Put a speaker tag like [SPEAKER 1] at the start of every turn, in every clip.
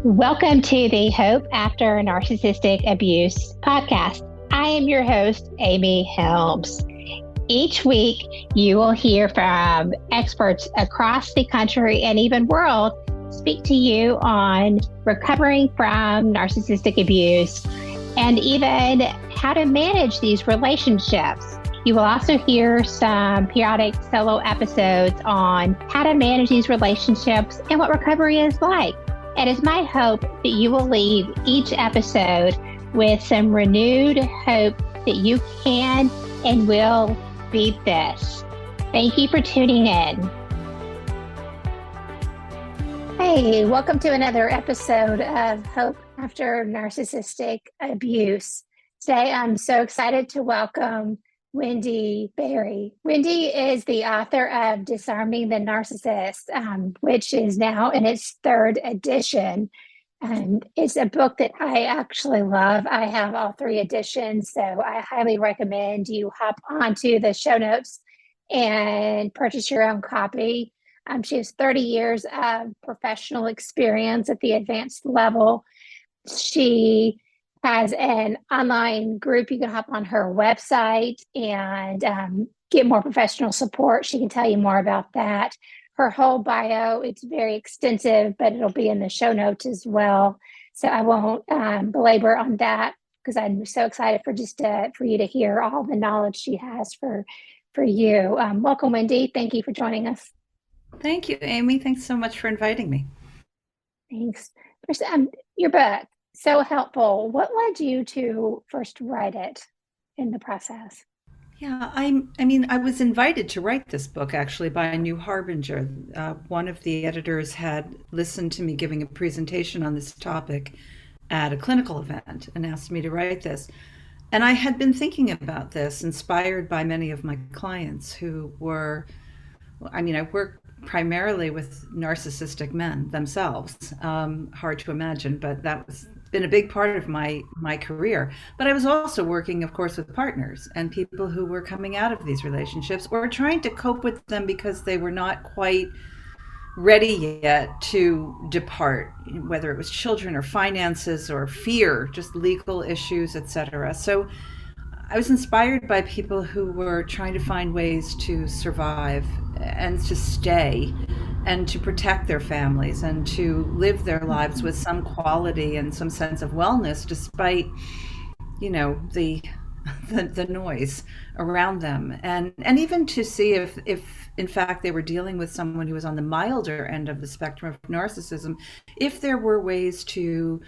[SPEAKER 1] Welcome to the Hope After Narcissistic Abuse podcast. I am your host, Amy Helms. Each week, you will hear from experts across the country and even world speak to you on recovering from narcissistic abuse and even how to manage these relationships. You will also hear some periodic solo episodes on how to manage these relationships and what recovery is like. It is my hope that you will leave each episode with some renewed hope that you can and will beat this. Thank you for tuning in. Hey, welcome to another episode of Hope After Narcissistic Abuse. Today, I'm so excited to welcome Wendy Behary. Wendy is the author of Disarming the Narcissist, which is now in its third edition. And it's a book that I actually love. I have all three editions, so I highly recommend you hop onto the show notes and purchase your own copy. She has 30 years of professional experience at the advanced level. She has an online group. You can hop on her website and get more professional support. She can tell you more about that. Her whole bio, it's very extensive, but it'll be in the show notes as well. So I won't belabor on that because I'm so excited for you to hear all the knowledge she has for you. Welcome, Wendy. Thank you for joining us.
[SPEAKER 2] Thank you, Amy. Thanks so much for inviting me.
[SPEAKER 1] Thanks. First, your book. So helpful. What led you to first write it in the process?
[SPEAKER 2] Yeah, I was invited to write this book actually by a New Harbinger. One of the editors had listened to me giving a presentation on this topic at a clinical event and asked me to write this. And I had been thinking about this, inspired by many of my clients who were, I work primarily with narcissistic men themselves. Hard to imagine, but that was been a big part of my career. But I was also working, of course, with partners and people who were coming out of these relationships or trying to cope with them because they were not quite ready yet to depart, whether it was children or finances or fear, just legal issues, etc. So I was inspired by people who were trying to find ways to survive and to stay and to protect their families and to live their lives with some quality and some sense of wellness despite, the noise around them. And even to see if in fact they were dealing with someone who was on the milder end of the spectrum of narcissism, if there were ways to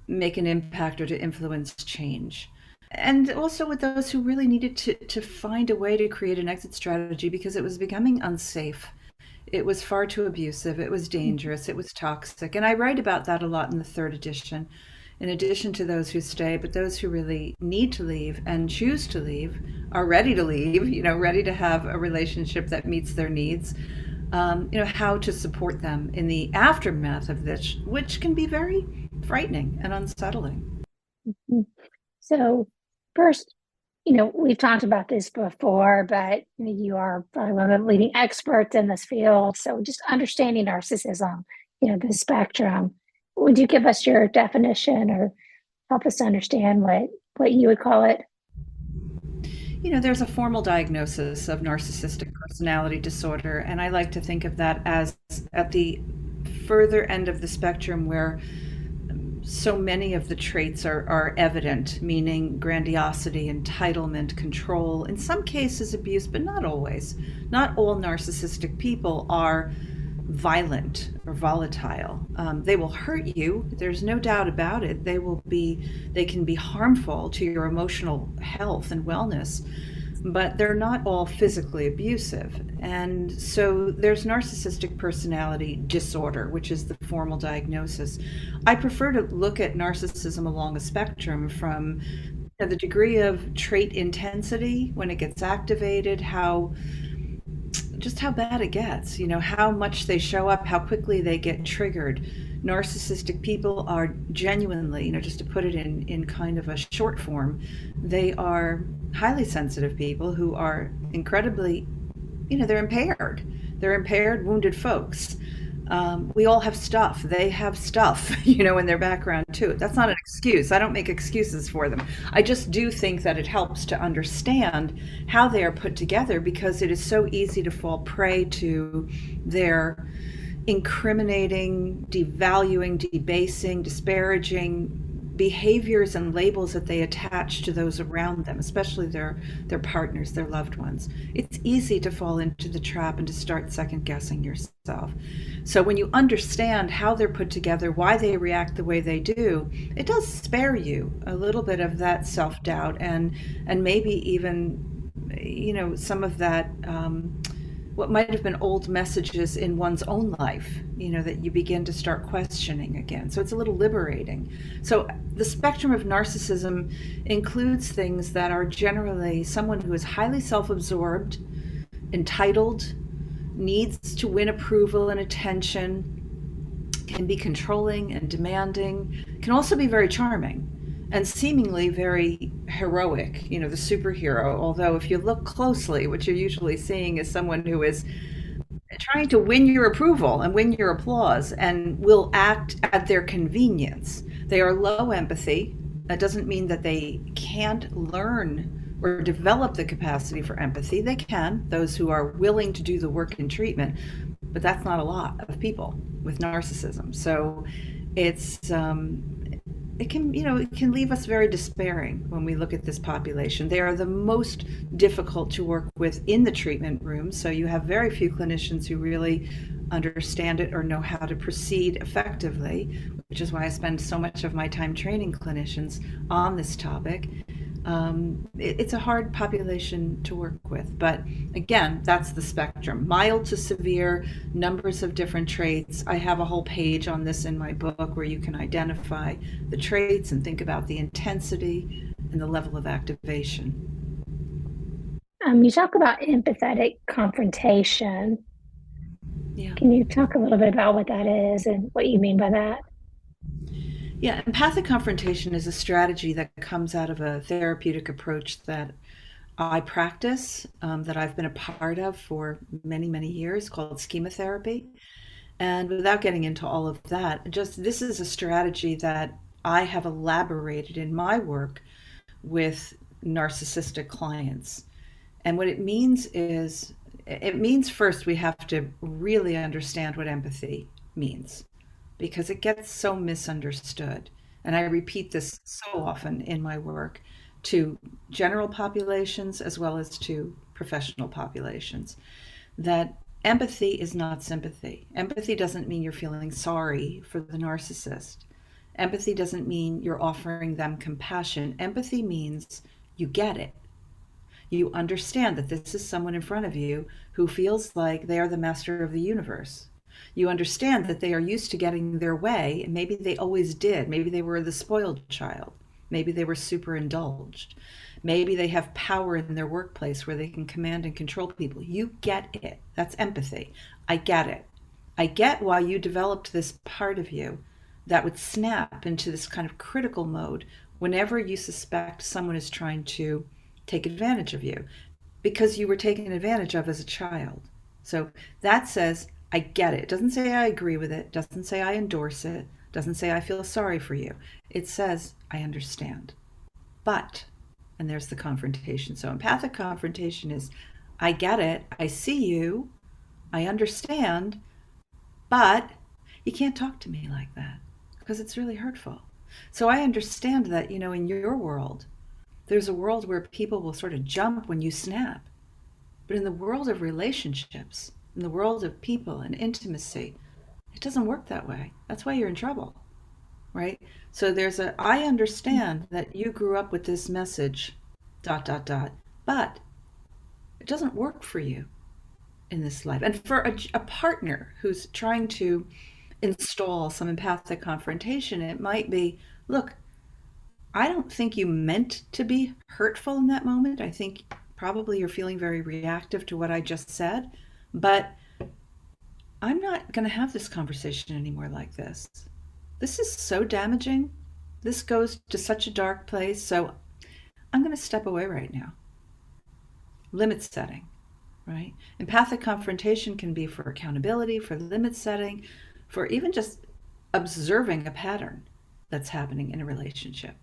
[SPEAKER 2] make an impact or to influence change. And also with those who really needed to find a way to create an exit strategy because it was becoming unsafe. It was far too abusive. It was dangerous. It was toxic. And I write about that a lot in the third edition, in addition to those who stay, but those who really need to leave and choose to leave, are ready to leave, ready to have a relationship that meets their needs, how to support them in the aftermath of this, which can be very frightening and unsettling.
[SPEAKER 1] Mm-hmm. So first, we've talked about this before, but you are probably one of the leading experts in this field. So just understanding narcissism, the spectrum, would you give us your definition or help us understand what you would call it?
[SPEAKER 2] There's a formal diagnosis of narcissistic personality disorder, and I like to think of that as at the further end of the spectrum where so many of the traits are evident, meaning grandiosity, entitlement, control, in some cases abuse, but not always. Not all narcissistic people are violent or volatile. They will hurt you. There's no doubt about it. They can be harmful to your emotional health and wellness, but they're not all physically abusive. And so there's narcissistic personality disorder, which is the formal diagnosis. I prefer to look at narcissism along a spectrum from the degree of trait intensity when it gets activated, just how bad it gets, how much they show up, how quickly they get triggered. Narcissistic people are genuinely, just to put it in kind of a short form, they are highly sensitive people who are incredibly, they're impaired. They're impaired, wounded folks. We all have stuff. They have stuff, you know, in their background too. That's not an excuse. I don't make excuses for them. I just do think that it helps to understand how they are put together, because it is so easy to fall prey to their incriminating, devaluing, debasing, disparaging behaviors and labels that they attach to those around them, especially their partners, their loved ones. It's easy to fall into the trap and to start second guessing yourself. So when you understand how they're put together, why they react the way they do, it does spare you a little bit of that self-doubt, and maybe even, you know, some of that what might have been old messages in one's own life, you know, that you begin to start questioning again. So it's a little liberating. So the spectrum of narcissism includes things that are generally someone who is highly self-absorbed, entitled, needs to win approval and attention, can be controlling and demanding, can also be very charming and seemingly very heroic, you know, the superhero. Although if you look closely, what you're usually seeing is someone who is trying to win your approval and win your applause and will act at their convenience. They are low empathy. That doesn't mean that they can't learn or develop the capacity for empathy. They can, those who are willing to do the work in treatment, but that's not a lot of people with narcissism. So it's it can, you know, it can leave us very despairing when we look at this population. They are the most difficult to work with in the treatment room. So you have very few clinicians who really understand it or know how to proceed effectively, which is why I spend so much of my time training clinicians on this topic. It's a hard population to work with, but again, that's the spectrum. Mild to severe, numbers of different traits. I have a whole page on this in my book where you can identify the traits and think about the intensity and the level of activation.
[SPEAKER 1] You talk about empathetic confrontation.
[SPEAKER 2] Yeah.
[SPEAKER 1] Can you talk a little bit about what that is and what you mean by that?
[SPEAKER 2] Yeah, empathic confrontation is a strategy that comes out of a therapeutic approach that I practice, that I've been a part of for many, many years, called Schema therapy. And without getting into all of that, just this is a strategy that I have elaborated in my work with narcissistic clients. And what it means is, it means first we have to really understand what empathy means, because it gets so misunderstood. And I repeat this so often in my work to general populations as well as to professional populations, that empathy is not sympathy. Empathy doesn't mean you're feeling sorry for the narcissist. Empathy doesn't mean you're offering them compassion. Empathy means you get it. You understand that this is someone in front of you who feels like they are the master of the universe. You understand that they are used to getting their way, and maybe they always did. Maybe they were the spoiled child. Maybe they were super indulged. Maybe they have power in their workplace where they can command and control people. You get it. That's empathy. I get it. I get why you developed this part of you that would snap into this kind of critical mode whenever you suspect someone is trying to take advantage of you, because you were taken advantage of as a child. So that says, I get it. It doesn't say I agree with it. It doesn't say I endorse it. It doesn't say I feel sorry for you. It says I understand. But, and there's the confrontation. So empathic confrontation is, I get it. I see you. I understand. But you can't talk to me like that because it's really hurtful. So I understand that, you know, in your world, there's a world where people will sort of jump when you snap. But in the world of relationships, in the world of people and intimacy, it doesn't work that way. That's why you're in trouble, right? So I understand that you grew up with this message, ... but it doesn't work for you in this life. And for a partner who's trying to install some empathic confrontation, it might be, look, I don't think you meant to be hurtful in that moment. I think probably you're feeling very reactive to what I just said, but I'm not going to have this conversation anymore like this. This is so damaging. This goes to such a dark place. So I'm going to step away right now. Limit setting, right? Empathic confrontation can be for accountability, for limit setting, for even just observing a pattern that's happening in a relationship.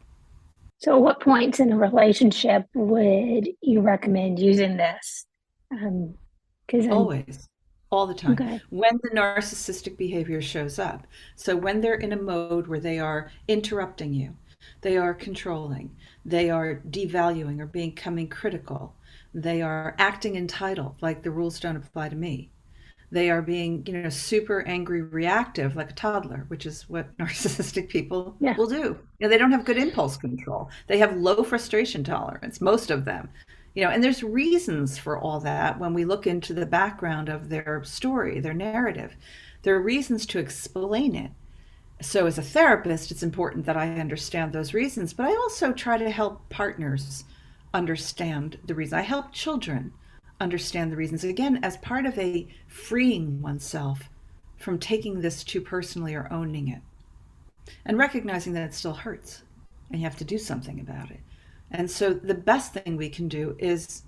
[SPEAKER 1] So, at what points in a relationship would you recommend using this? Because I'm
[SPEAKER 2] Always, all the time.
[SPEAKER 1] okay.
[SPEAKER 2] When the narcissistic behavior shows up. So when they're in a mode where they are interrupting you, they are controlling, they are devaluing or becoming critical, they are acting entitled, like the rules don't apply to me. They are being, super angry, reactive, like a toddler, which is what narcissistic people
[SPEAKER 1] Yeah.
[SPEAKER 2] will do. They don't have good impulse control. They have low frustration tolerance, most of them. And there's reasons for all that when we look into the background of their story, their narrative. There are reasons to explain it. So as a therapist, it's important that I understand those reasons, but I also try to help partners understand the reason. I help children understand the reasons, again, as part of a freeing oneself from taking this too personally or owning it, and recognizing that it still hurts and you have to do something about it. And so the best thing we can do is,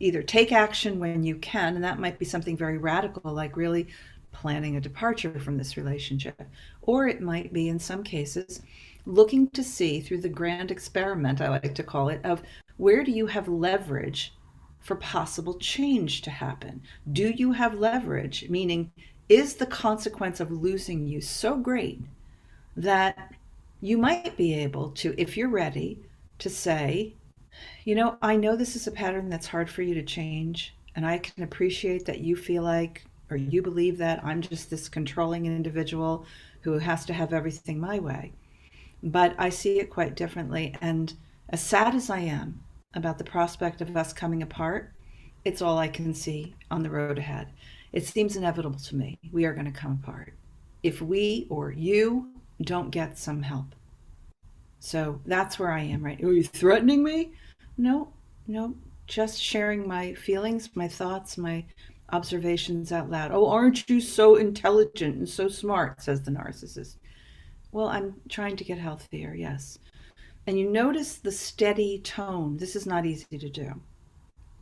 [SPEAKER 2] either take action when you can, and that might be something very radical, like really planning a departure from this relationship, or it might be, in some cases, looking to see through the grand experiment, I like to call it, of where do you have leverage for possible change to happen? Do you have leverage? Meaning, is the consequence of losing you so great that you might be able to, if you're ready, to say, I know this is a pattern that's hard for you to change, and I can appreciate that you feel like, or you believe that I'm just this controlling individual who has to have everything my way. But I see it quite differently, and as sad as I am about the prospect of us coming apart, it's all I can see on the road ahead. It seems inevitable to me. We are going to come apart if we or you don't get some help. So that's where I am right now. Are you threatening me? No, just sharing my feelings, my thoughts, my observations out loud. Oh, aren't you so intelligent and so smart, says the narcissist. Well, I'm trying to get healthier, yes. And you notice the steady tone. This is not easy to do.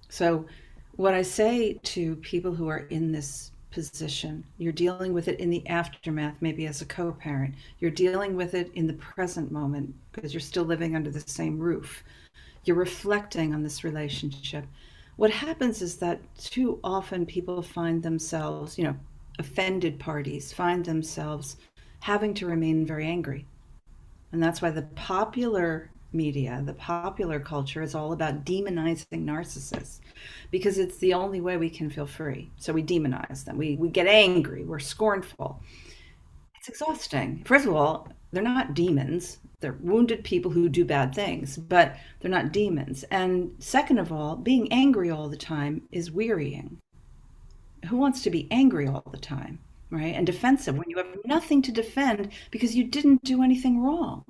[SPEAKER 2] So what I say to people who are in this position, you're dealing with it in the aftermath, maybe as a co-parent. You're dealing with it in the present moment because you're still living under the same roof. You're reflecting on this relationship. What happens is that too often people find themselves, offended parties find themselves having to remain very angry. And that's why the popular media, the popular culture is all about demonizing narcissists, because it's the only way we can feel free. So we demonize them. We get angry. We're scornful. It's exhausting. First of all, they're not demons. They're wounded people who do bad things, but they're not demons. And second of all, being angry all the time is wearying. Who wants to be angry all the time, right? And defensive when you have nothing to defend because you didn't do anything wrong.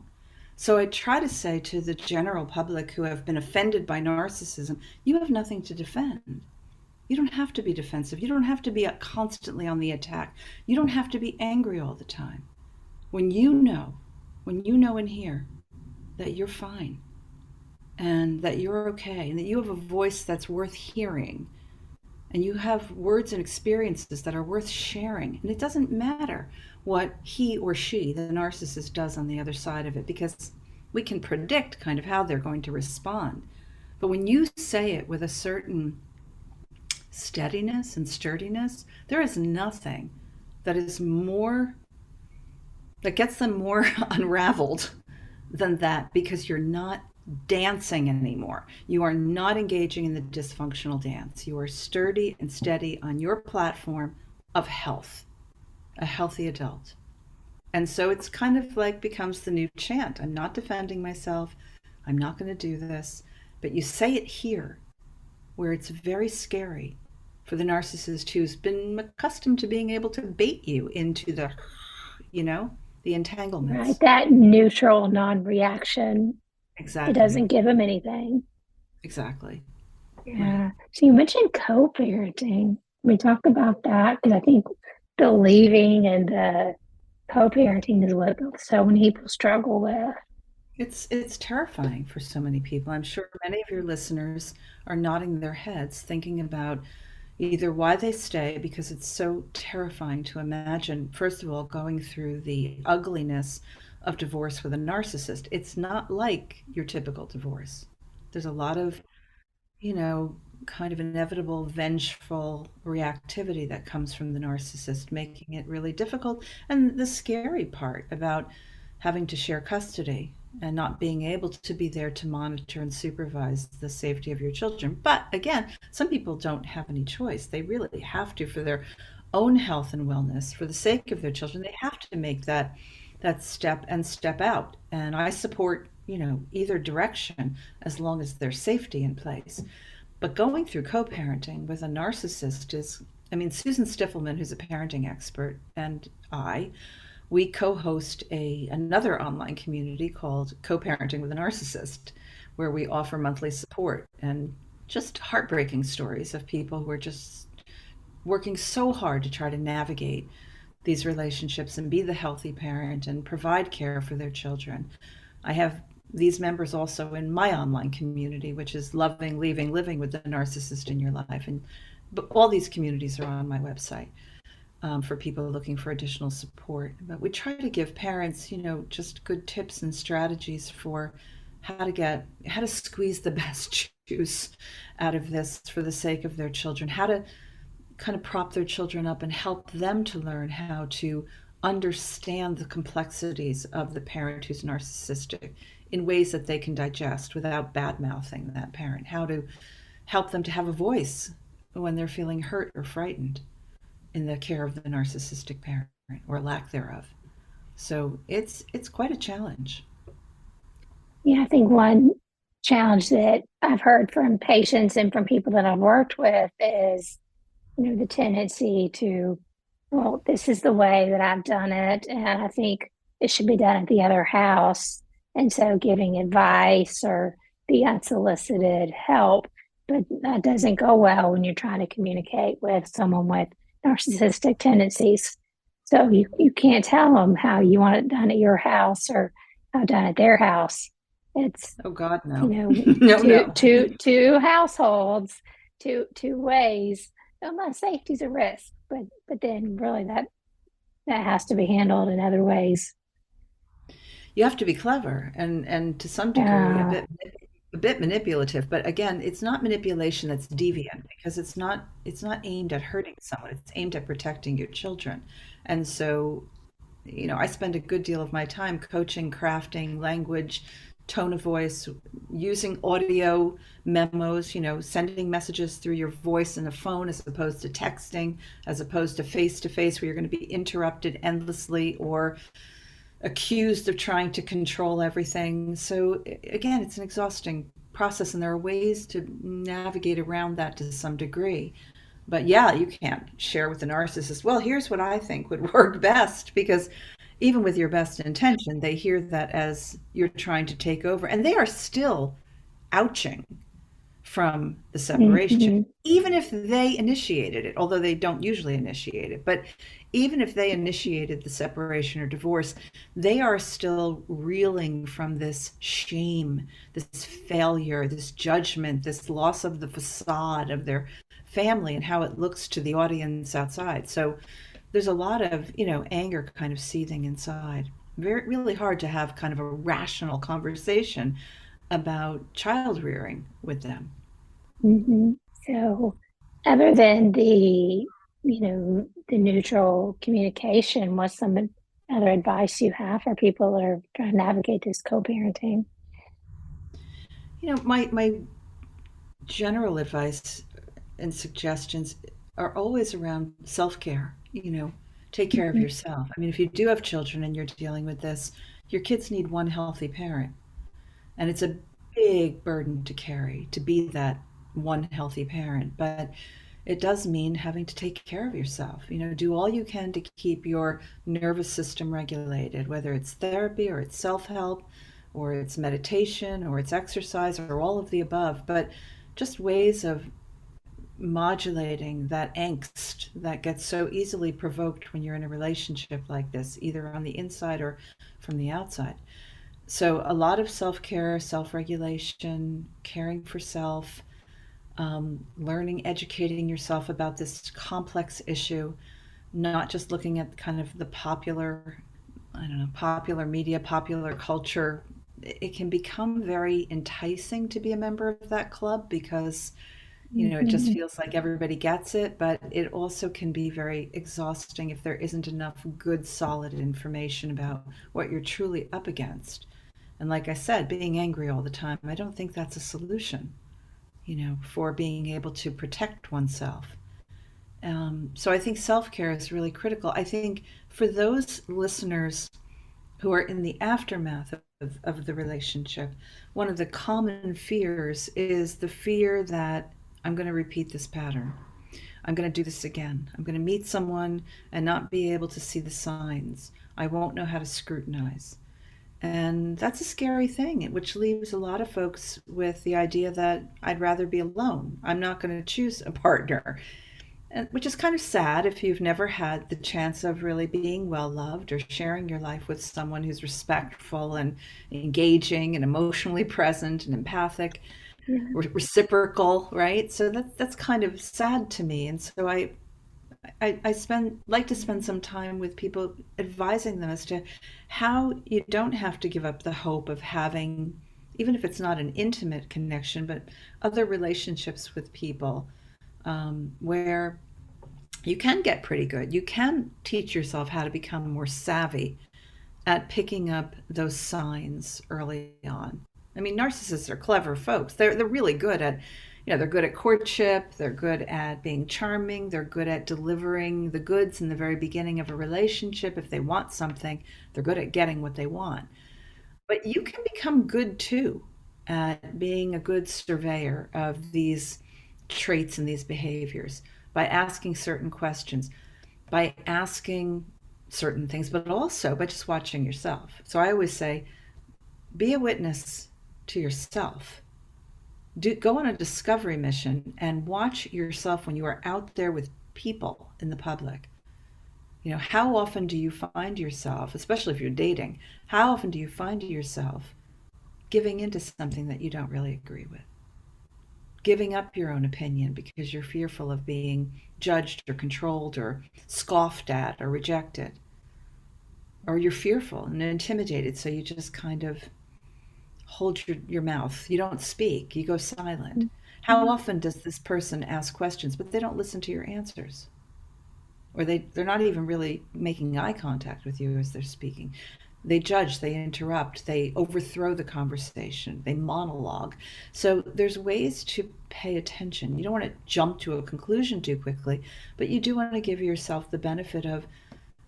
[SPEAKER 2] So I try to say to the general public who have been offended by narcissism, you have nothing to defend. You don't have to be defensive. You don't have to be constantly on the attack. You don't have to be angry all the time. When you know in here that you're fine and that you're okay and that you have a voice that's worth hearing and you have words and experiences that are worth sharing, and it doesn't matter what he or she, the narcissist, does on the other side of it, because we can predict kind of how they're going to respond. But when you say it with a certain steadiness and sturdiness, there is nothing that is more, that gets them more unraveled than that, because you're not dancing anymore. You are not engaging in the dysfunctional dance. You are sturdy and steady on your platform of health, a healthy adult. And so it's kind of like becomes the new chant. I'm not defending myself. I'm not going to do this. But you say it here where it's very scary for the narcissist who's been accustomed to being able to bait you into the, the entanglements.
[SPEAKER 1] Right. That neutral non-reaction.
[SPEAKER 2] Exactly.
[SPEAKER 1] It doesn't give them anything.
[SPEAKER 2] Exactly.
[SPEAKER 1] Yeah. Right. So you mentioned co-parenting. Can we talk about that? Because I think the leaving and the co-parenting is what so many people struggle with.
[SPEAKER 2] It's terrifying for so many people. I'm sure many of your listeners are nodding their heads thinking about, either why they stay, because it's so terrifying to imagine, first of all, going through the ugliness of divorce with a narcissist. It's not like your typical divorce. There's a lot of, you know, kind of inevitable vengeful reactivity that comes from the narcissist, making it really difficult. And the scary part about having to share custody and not being able to be there to monitor and supervise the safety of your children. But again, some people don't have any choice. They really have to, for their own health and wellness, for the sake of their children, they have to make that step and step out. And I support, either direction as long as there's safety in place. But going through co-parenting with a narcissist is, I mean, Susan Stiffelman, who's a parenting expert, and we co-host another online community called Co-Parenting with a Narcissist, where we offer monthly support and just heartbreaking stories of people who are just working so hard to try to navigate these relationships and be the healthy parent and provide care for their children. I have these members also in my online community, which is Loving, Leaving, Living with the Narcissist in Your Life. And but all these communities are on my website for people looking for additional support. But we try to give parents, just good tips and strategies for how to squeeze the best juice out of this for the sake of their children, how to kind of prop their children up and help them to learn how to understand the complexities of the parent who's narcissistic in ways that they can digest without bad mouthing that parent, how to help them to have a voice when they're feeling hurt or frightened in the care of the narcissistic parent or lack thereof. So it's quite a challenge.
[SPEAKER 1] Yeah, I think one challenge that I've heard from patients and from people that I've worked with is, the tendency to, well, this is the way that I've done it, and I think it should be done at the other house. And so giving advice or the unsolicited help, but that doesn't go well when you're trying to communicate with someone with narcissistic tendencies. So you can't tell them how you want it done at your house or how done at their house. It's,
[SPEAKER 2] Oh God, no.
[SPEAKER 1] no,
[SPEAKER 2] No.
[SPEAKER 1] two households, two ways. My safety's a risk, but then really that has to be handled in other ways.
[SPEAKER 2] You have to be clever and to some degree a bit manipulative, but again, it's not manipulation that's deviant, because it's not aimed at hurting someone. It's aimed at protecting your children. And so, I spend a good deal of my time coaching, crafting language, tone of voice, using audio memos, sending messages through your voice in a phone as opposed to texting, as opposed to face where you're going to be interrupted endlessly or accused of trying to control everything. So again, it's an exhausting process, and there are ways to navigate around that to some degree. But yeah, you can't share with the narcissist, well, here's what I think would work best, because even with your best intention, they hear that as you're trying to take over, and they are still ouching from the separation,
[SPEAKER 1] Mm-hmm.
[SPEAKER 2] even if they initiated it, although they don't usually initiate it. But even if they initiated the separation or divorce, they are still reeling from this shame, this failure, this judgment, this loss of the facade of their family and how it looks to the audience outside. So there's a lot of, anger kind of seething inside. Very, really hard to have kind of a rational conversation about child rearing with them.
[SPEAKER 1] Mm-hmm. So other than the neutral communication, what's some other advice you have for people that are trying to navigate this co-parenting?
[SPEAKER 2] My general advice and suggestions are always around self-care. Take care of
[SPEAKER 1] Mm-hmm.
[SPEAKER 2] yourself. I mean, if you do have children and you're dealing with this, your kids need one healthy parent. And it's a big burden to carry to be that one healthy parent. But it does mean having to take care of yourself. Do all you can to keep your nervous system regulated, whether it's therapy or it's self-help or it's meditation or it's exercise or all of the above. But just ways of modulating that angst that gets so easily provoked when you're in a relationship like this, either on the inside or from the outside. So a lot of self-care, self-regulation, caring for self, learning, educating yourself about this complex issue, not just looking at kind of the popular, I don't know, popular media, popular culture. It can become very enticing to be a member of that club because, it just
[SPEAKER 1] Mhm.
[SPEAKER 2] feels like everybody gets it, but it also can be very exhausting if there isn't enough good, solid information about what you're truly up against. And like I said, being angry all the time, I don't think that's a solution, for being able to protect oneself. So I think self care is really critical. I think for those listeners who are in the aftermath of the relationship, one of the common fears is the fear that I'm going to repeat this pattern. I'm going to do this again. I'm going to meet someone and not be able to see the signs. I won't know how to scrutinize. And that's a scary thing, which leaves a lot of folks with the idea that I'd rather be alone. I'm not going to choose a partner. And, which is kind of sad if you've never had the chance of really being well loved or sharing your life with someone who's respectful and engaging and emotionally present and empathic,
[SPEAKER 1] Yeah.
[SPEAKER 2] reciprocal, right? So that's kind of sad to me. And so I spend like to spend some time with people advising them as to how you don't have to give up the hope of having, even if it's not an intimate connection, but other relationships with people, where you can get pretty good. You can teach yourself how to become more savvy at picking up those signs early on. I mean, narcissists are clever folks. They're really good at, they're good at courtship, they're good at being charming, they're good at delivering the goods in the very beginning of a relationship. If they want something, they're good at getting what they want. But you can become good too at being a good surveyor of these traits and these behaviors by asking certain questions, by asking certain things, but also by just watching yourself. So I always say, be a witness to yourself. Go on a discovery mission and watch yourself when you are out there with people in the public. How often do you find yourself, especially if you're dating, how often do you find yourself giving into something that you don't really agree with? Giving up your own opinion because you're fearful of being judged or controlled or scoffed at or rejected. Or you're fearful and intimidated, so you just kind of hold your mouth. You don't speak, you go silent. How
[SPEAKER 1] Mhm.
[SPEAKER 2] often does this person ask questions, but they don't listen to your answers? Or they're not even really making eye contact with you as they're speaking. They judge, they interrupt, they overthrow the conversation, they monologue. So there's ways to pay attention. You don't want to jump to a conclusion too quickly, but you do want to give yourself the benefit of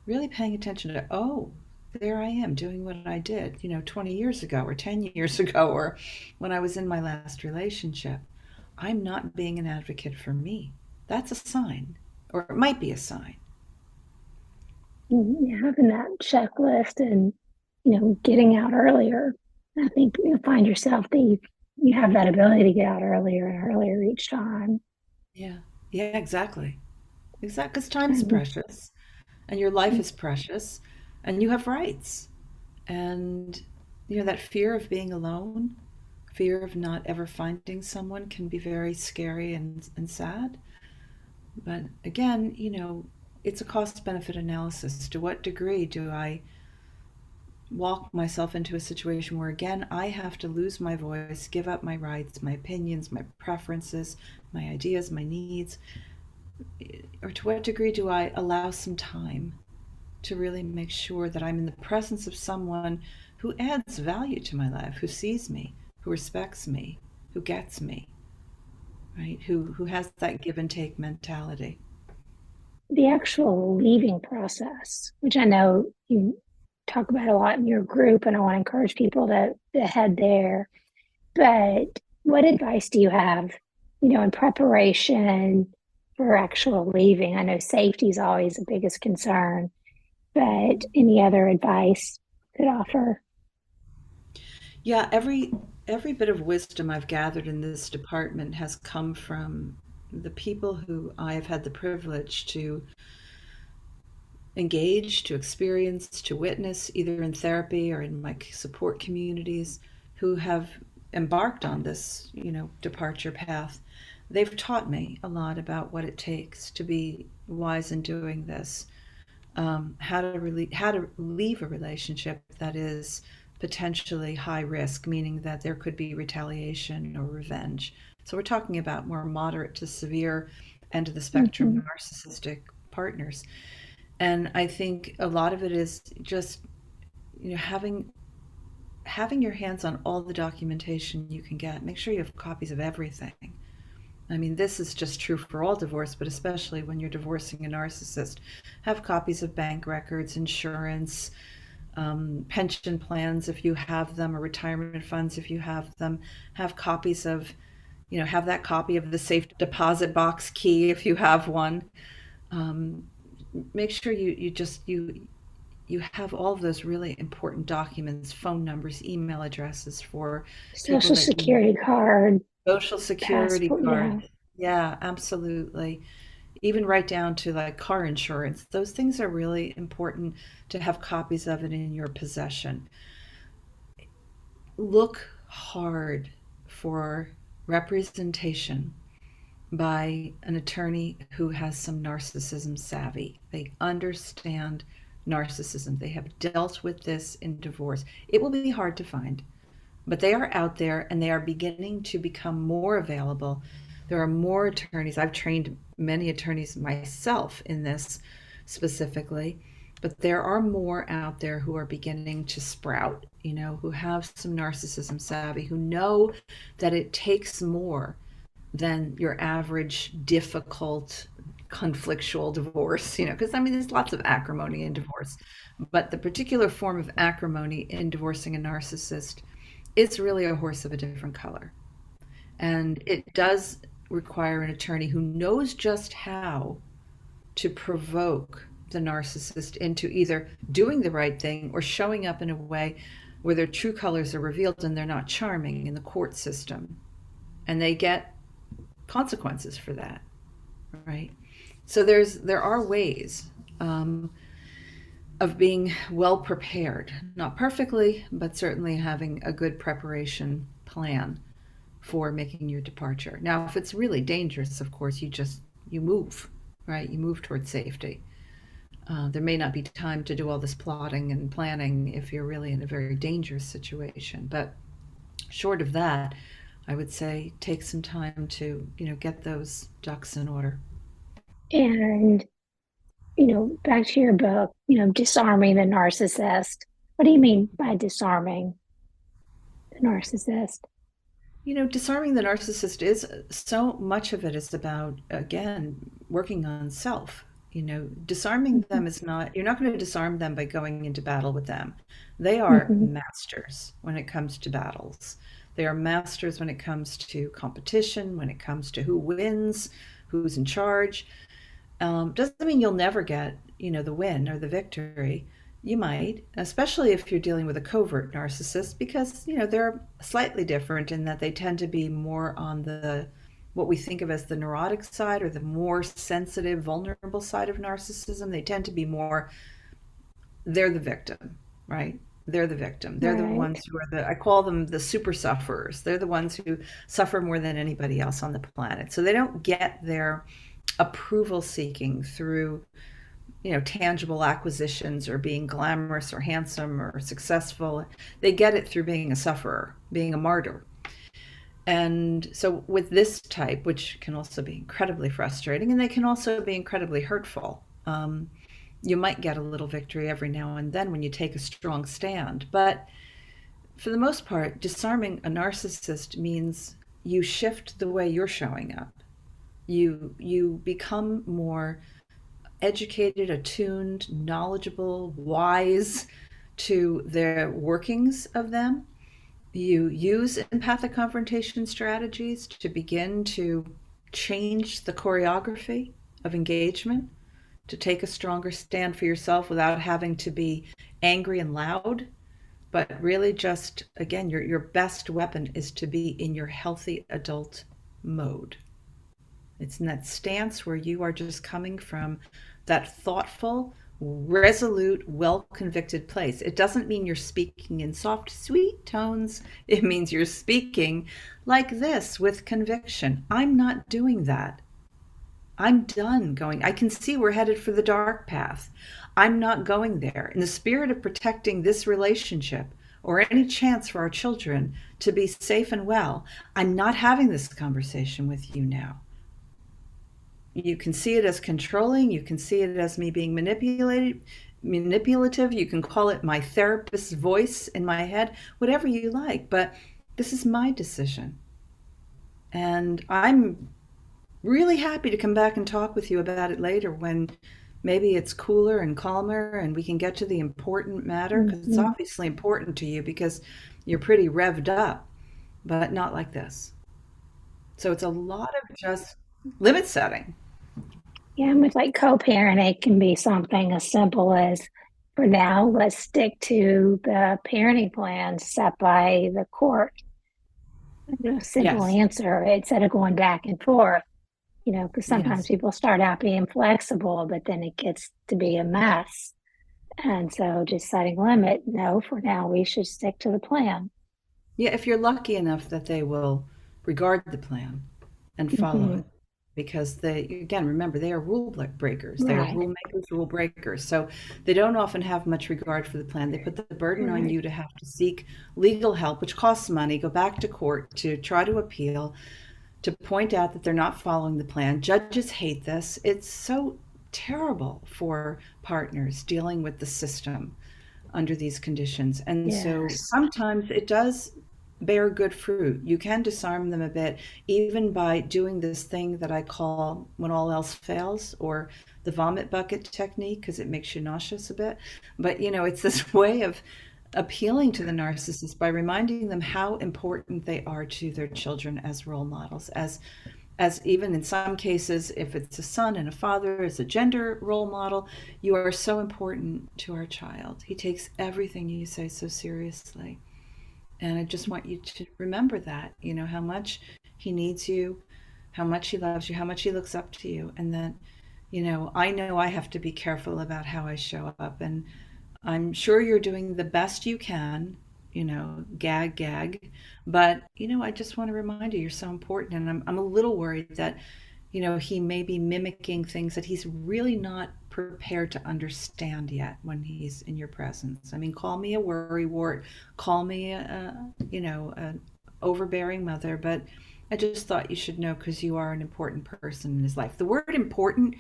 [SPEAKER 2] really paying attention to, oh, there I am doing what I did, 20 years ago or 10 years ago, or when I was in my last relationship. I'm not being an advocate for me. That's a sign, or it might be a sign.
[SPEAKER 1] Having that checklist and getting out earlier. I think you'll find yourself that you have that ability to get out earlier and earlier each time.
[SPEAKER 2] Yeah, yeah, exactly. Exactly, because time's
[SPEAKER 1] And
[SPEAKER 2] precious and your life is precious and you have rights. And, that fear of being alone, fear of not ever finding someone can be very scary and sad. But again, it's a cost benefit analysis. To what degree do I walk myself into a situation where, again, I have to lose my voice, give up my rights, my opinions, my preferences, my ideas, my needs? Or to what degree do I allow some time to really make sure that I'm in the presence of someone who adds value to my life, who sees me, who respects me, who gets me, right? Who has that give and take mentality.
[SPEAKER 1] the actual leaving process, which I know you talk about a lot in your group, and I want to encourage people to head there. But what advice do you have, in preparation for actual leaving? I know safety is always the biggest concern, but any other advice you could offer?
[SPEAKER 2] Yeah, every bit of wisdom I've gathered in this department has come from the people who I've had the privilege to engage, to experience, to witness, either in therapy or in my support communities, who have embarked on this, departure path. they've taught me a lot about what it takes to be wise in doing this. How to leave a relationship that is potentially high risk, meaning that there could be retaliation or revenge. So we're talking about more moderate to severe end of the spectrum
[SPEAKER 1] Mhm.
[SPEAKER 2] narcissistic partners. And I think a lot of it is just, having your hands on all the documentation you can get. Make sure you have copies of everything. I mean, this is just true for all divorce, but especially when you're divorcing a narcissist. Have copies of bank records, insurance, pension plans if you have them, or retirement funds if you have them. Have copies of, have that copy of the safe deposit box key if you have one. Um, Make sure you have all of those really important documents, phone numbers, email addresses for people
[SPEAKER 1] Social
[SPEAKER 2] that you,
[SPEAKER 1] security card,
[SPEAKER 2] social security
[SPEAKER 1] passport.
[SPEAKER 2] card.
[SPEAKER 1] Yeah.
[SPEAKER 2] Yeah, absolutely. Even right down to like car insurance. Those things are really important to have copies of it in your possession. Look hard for representation by an attorney who has some narcissism savvy. They understand narcissism. They have dealt with this in divorce. It will be hard to find, but they are out there and they are beginning to become more available. There are more attorneys. I've trained many attorneys myself in this specifically, but there are more out there who are beginning to sprout, who have some narcissism savvy, who know that it takes more than your average difficult conflictual divorce, because I mean, there's lots of acrimony in divorce, but the particular form of acrimony in divorcing a narcissist is really a horse of a different color. And it does require an attorney who knows just how to provoke the narcissist into either doing the right thing or showing up in a way where their true colors are revealed and they're not charming in the court system. And they get consequences for that, right? So there are ways of being well prepared, not perfectly, but certainly having a good preparation plan for making your departure. Now, if it's really dangerous, of course, you move, right? You move towards safety. There may not be time to do all this plotting and planning if you're really in a very dangerous situation, but short of that, I would say take some time to, get those ducks in order.
[SPEAKER 1] And, back to your book, disarming the narcissist. What do you mean by disarming the narcissist?
[SPEAKER 2] Disarming the narcissist is so much of it is about, again, working on self. Disarming
[SPEAKER 1] Mhm.
[SPEAKER 2] them is not, you're not going to disarm them by going into battle with them. They are
[SPEAKER 1] Mhm.
[SPEAKER 2] masters when it comes to battles. They are masters when it comes to competition, when it comes to who wins, who's in charge. Doesn't mean you'll never get, the win or the victory. You might, especially if you're dealing with a covert narcissist, because, they're slightly different in that they tend to be more on the what we think of as the neurotic side or the more sensitive, vulnerable side of narcissism. They tend to be more, they're the victim, right? They're the victim. They're the
[SPEAKER 1] Right.
[SPEAKER 2] ones who are I call them the super sufferers. They're the ones who suffer more than anybody else on the planet. So they don't get their approval seeking through, tangible acquisitions or being glamorous or handsome or successful. They get it through being a sufferer, being a martyr. And so with this type, which can also be incredibly frustrating, and they can also be incredibly hurtful, you might get a little victory every now and then when you take a strong stand. But for the most part, disarming a narcissist means you shift the way you're showing up. You become more educated, attuned, knowledgeable, wise to the workings of them. You use empathic confrontation strategies to begin to change the choreography of engagement, to take a stronger stand for yourself without having to be angry and loud, but really just, again, your best weapon is to be in your healthy adult mode. It's in that stance where you are just coming from that thoughtful, resolute, well-convicted place. It doesn't mean you're speaking in soft, sweet tones. It means you're speaking like this with conviction. I'm not doing that. I'm done going. I can see we're headed for the dark path. I'm not going there. In the spirit of protecting this relationship or any chance for our children to be safe and well, I'm not having this conversation with you now. You can see it as controlling. You can see it as me being manipulative. You can call it my therapist's voice in my head, whatever you like. But this is my decision. And I'm really happy to come back and talk with you about it later when maybe it's cooler and calmer and we can get to the important matter, because it's obviously important to you because you're pretty revved up, but not like this. So it's a lot of just limit setting.
[SPEAKER 1] Yeah, and with like co-parenting, it can be something as simple as, for now, let's stick to the parenting plan set by the court. Simple
[SPEAKER 2] Yes.
[SPEAKER 1] answer instead of going back and forth. Because sometimes
[SPEAKER 2] Yes.
[SPEAKER 1] people start out being flexible, but then it gets to be a mess. And so just setting a limit, no, for now, we should stick to the plan.
[SPEAKER 2] Yeah, if you're lucky enough that they will regard the plan and follow
[SPEAKER 1] Hmm.
[SPEAKER 2] it. Because they, again, remember, they are rule breakers. They are
[SPEAKER 1] Right,
[SPEAKER 2] rule makers, rule breakers. So they don't often have much regard for the plan. They put the burden on
[SPEAKER 1] right.
[SPEAKER 2] you to have to seek legal help, which costs money, go back to court to try to appeal, to point out that they're not following the plan. Judges hate this. It's so terrible for partners dealing with the system under these conditions. And so
[SPEAKER 1] Yes.
[SPEAKER 2] sometimes it does bear good fruit. You can disarm them a bit, even by doing this thing that I call when all else fails, or the vomit bucket technique, because it makes you nauseous a bit. But, it's this way of appealing to the narcissist by reminding them how important they are to their children as role models, as even in some cases, if it's a son and a father, as a gender role model, you are so important to our child. He takes everything you say so seriously. And I just want you to remember that, how much he needs you, how much he loves you, how much he looks up to you. And that, I know I have to be careful about how I show up. And I'm sure you're doing the best you can, gag, gag. But, I just want to remind you, you're so important. And I'm a little worried that, he may be mimicking things that he's really not prepared to understand yet when he's in your presence. I mean, call me a worrywart, call me an overbearing mother, but I just thought you should know because you are an important person in his life. The word important,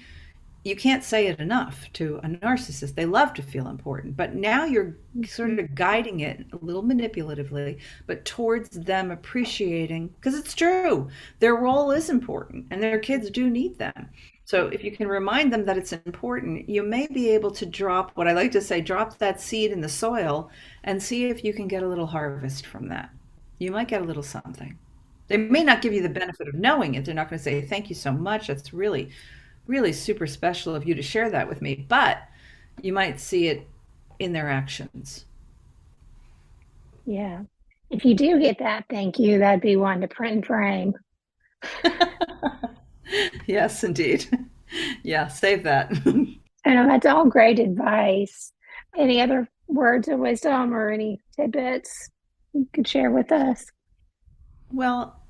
[SPEAKER 2] you can't say it enough to a narcissist. They love to feel important, but now you're sort of guiding it a little manipulatively, but towards them appreciating, because it's true, their role is important and their kids do need them. So if you can remind them that it's important, you may be able to drop, what I like to say, drop that seed in the soil and see if you can get a little harvest from that. You might get a little something. They may not give you the benefit of knowing it. They're not going to say, thank you so much. That's really really super special of you to share that with me, but you might see it in their actions.
[SPEAKER 1] Yeah. If you do get that, thank you. That'd be one to print and frame.
[SPEAKER 2] Yes, indeed. Yeah, save that.
[SPEAKER 1] I know that's all great advice. Any other words of wisdom or any tidbits you could share with us?
[SPEAKER 2] Well,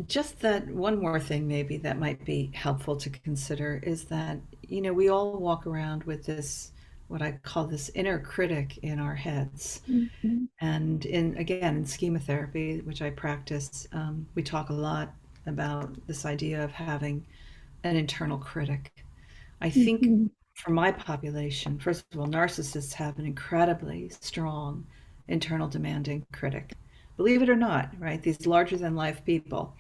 [SPEAKER 2] just that one more thing maybe that might be helpful to consider is that, we all walk around with this, what I call this inner critic in our heads.
[SPEAKER 1] Mm-hmm.
[SPEAKER 2] And in schema therapy, which I practice, we talk a lot about this idea of having an internal critic. I think
[SPEAKER 1] Mm-hmm.
[SPEAKER 2] for my population, first of all, narcissists have an incredibly strong internal demanding critic. Believe it or not, right? These larger than life people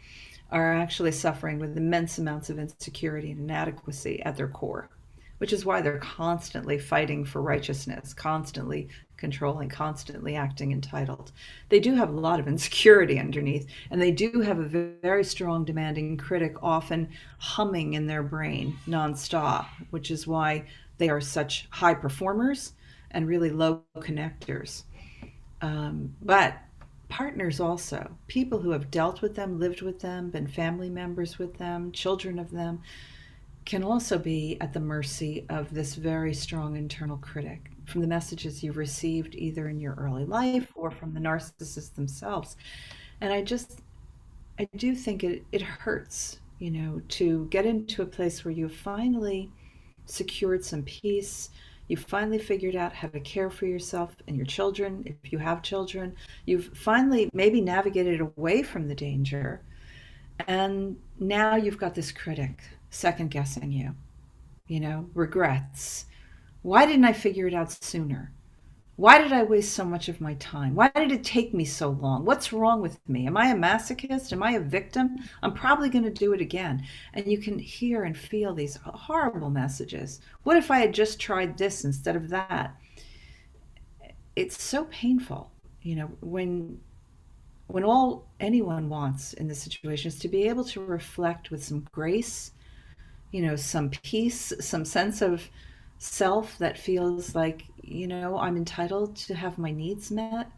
[SPEAKER 2] are actually suffering with immense amounts of insecurity and inadequacy at their core, which is why they're constantly fighting for righteousness, constantly controlling, constantly acting entitled. They do have a lot of insecurity underneath, and they do have a very strong demanding critic often humming in their brain nonstop, which is why they are such high performers and really low connectors. But partners also, people who have dealt with them, lived with them, been family members with them, children of them, can also be at the mercy of this very strong internal critic from the messages you've received either in your early life or from the narcissists themselves. And I do think it hurts, to get into a place where you finally secured some peace. You finally figured out how to care for yourself and your children, if you have children. You've finally maybe navigated away from the danger. And now you've got this critic second guessing you, regrets. Why didn't I figure it out sooner? Why did I waste so much of my time? Why did it take me so long? What's wrong with me? Am I a masochist? Am I a victim? I'm probably going to do it again. And you can hear and feel these horrible messages. What if I had just tried this instead of that? It's so painful, when all anyone wants in this situation is to be able to reflect with some grace, some peace, some sense of self that feels like, I'm entitled to have my needs met.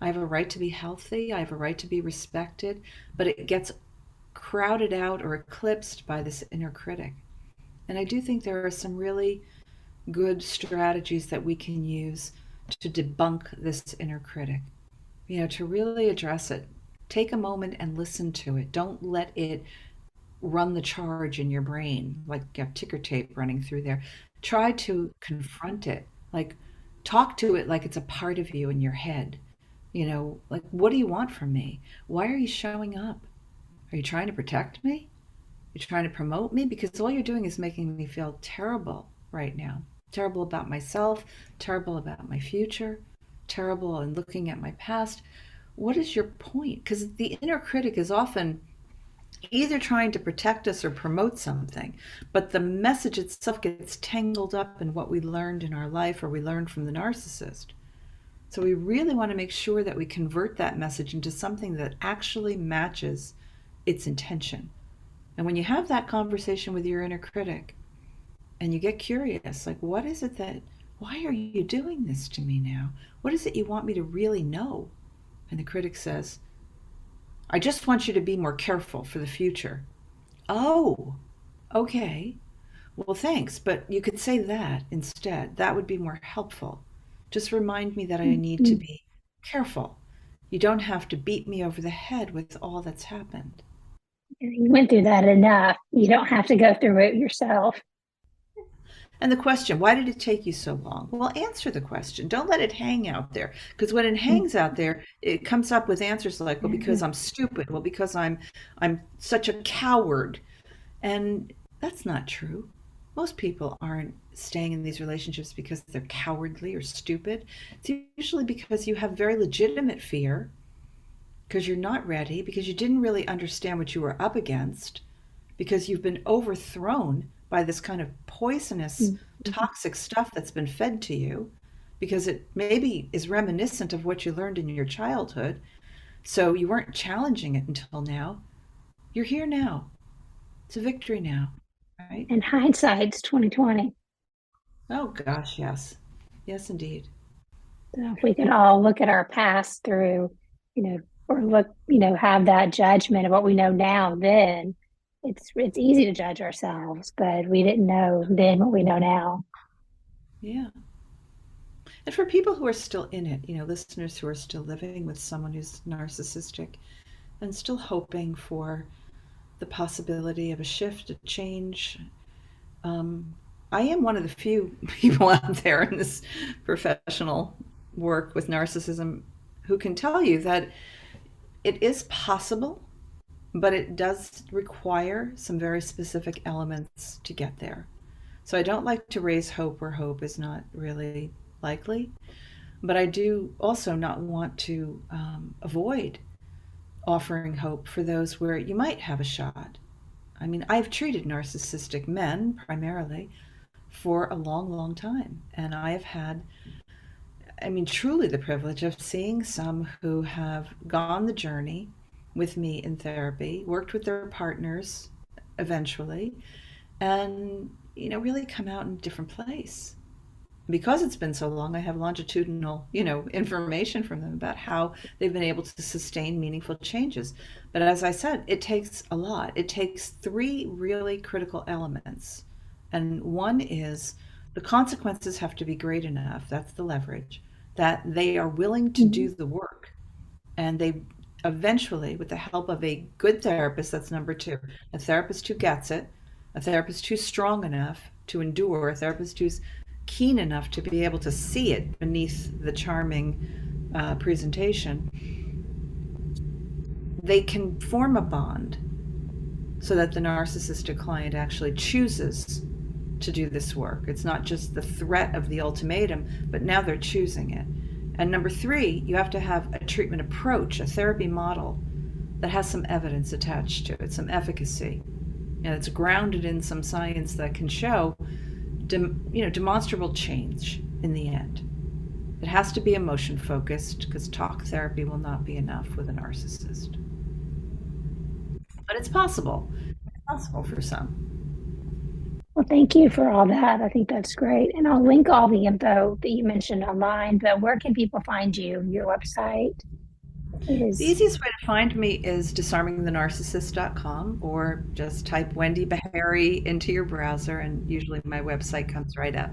[SPEAKER 2] I have a right to be healthy. I have a right to be respected. But it gets crowded out or eclipsed by this inner critic. And I do think there are some really good strategies that we can use to debunk this inner critic, to really address it. Take a moment and listen to it. Don't let it run the charge in your brain like you have ticker tape running through there. Try to confront it, like talk to it like it's a part of you in your head. Like, what do you want from me? Why are you showing up? Are you trying to protect me? You're trying to promote me? Because all you're doing is making me feel terrible right now. Terrible about myself, terrible about my future, terrible in looking at my past. What is your point? Because the inner critic is often either trying to protect us or promote something, but the message itself gets tangled up in what we learned in our life or we learned from the narcissist. So we really want to make sure that we convert that message into something that actually matches its intention. And when you have that conversation with your inner critic and you get curious, like, what is it why are you doing this to me now? What is it you want me to really know? And the critic says, I just want you to be more careful for the future. Oh, okay. Well, thanks, but you could say that instead. That would be more helpful. Just remind me that I need to be careful. You don't have to beat me over the head with all that's happened.
[SPEAKER 1] You went through that enough. You don't have to go through it yourself.
[SPEAKER 2] And the question, why did it take you so long? Well, answer the question. Don't let it hang out there. Because when it hangs out there, it comes up with answers like, well, because I'm stupid. Well, because I'm such a coward. And that's not true. Most people aren't staying in these relationships because they're cowardly or stupid. It's usually because you have very legitimate fear, because you're not ready, because you didn't really understand what you were up against, because you've been overthrown by this kind of poisonous, toxic stuff that's been fed to you, because it maybe is reminiscent of what you learned in your childhood. So you weren't challenging it until now. You're here now. It's a victory now, right?
[SPEAKER 1] And hindsight's 2020.
[SPEAKER 2] Oh gosh, yes. Yes, indeed.
[SPEAKER 1] So if we could all look at our past through, or look, have that judgment of what we know now, then it's easy to judge ourselves, but we didn't know then what we know now.
[SPEAKER 2] Yeah. And for people who are still in it, listeners who are still living with someone who's narcissistic and still hoping for the possibility of a shift, a change, I am one of the few people out there in this professional work with narcissism who can tell you that it is possible, but it does require some very specific elements to get there. So I don't like to raise hope where hope is not really likely, but I do also not want to avoid offering hope for those where you might have a shot. I mean, I've treated narcissistic men primarily for a long, long time, and I have had, truly the privilege of seeing some who have gone the journey with me in therapy, worked with their partners eventually, and really come out in a different place. Because it's been so long, I have longitudinal, information from them about how they've been able to sustain meaningful changes. But as I said, it takes a lot. It takes three really critical elements. And one is the consequences have to be great enough, that's the leverage, that they are willing to do the work. And they eventually, with the help of a good therapist, that's number two, a therapist who gets it, a therapist who's strong enough to endure, a therapist who's keen enough to be able to see it beneath the charming presentation, they can form a bond so that the narcissistic client actually chooses to do this work. It's not just the threat of the ultimatum, but now they're choosing it. And number three, you have to have a treatment approach, a therapy model that has some evidence attached to it, some efficacy, and it's grounded in some science that can show demonstrable change in the end. It has to be emotion focused because talk therapy will not be enough with a narcissist. But it's possible. It's possible for some.
[SPEAKER 1] Well, thank you for all that. I think that's great. And I'll link all the info that you mentioned online, but where can people find you? Your website?
[SPEAKER 2] The easiest way to find me is disarmingthenarcissist.com, or just type Wendy Behary into your browser and usually my website comes right up.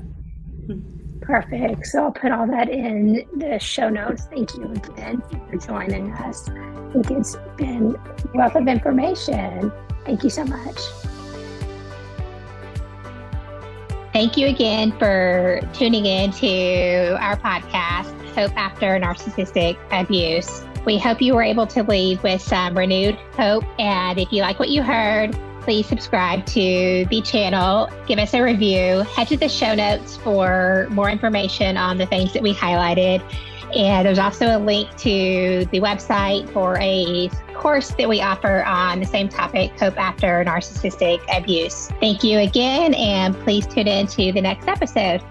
[SPEAKER 1] Perfect. So I'll put all that in the show notes. Thank you again for joining us. I think it's been a wealth of information. Thank you so much. Thank you again for tuning in to our podcast, Hope After Narcissistic Abuse. We hope you were able to leave with some renewed hope. And if you like what you heard, please subscribe to the channel, give us a review, head to the show notes for more information on the things that we highlighted. And there's also a link to the website for a course that we offer on the same topic, Hope After Narcissistic Abuse. Thank you again, and please tune in to the next episode.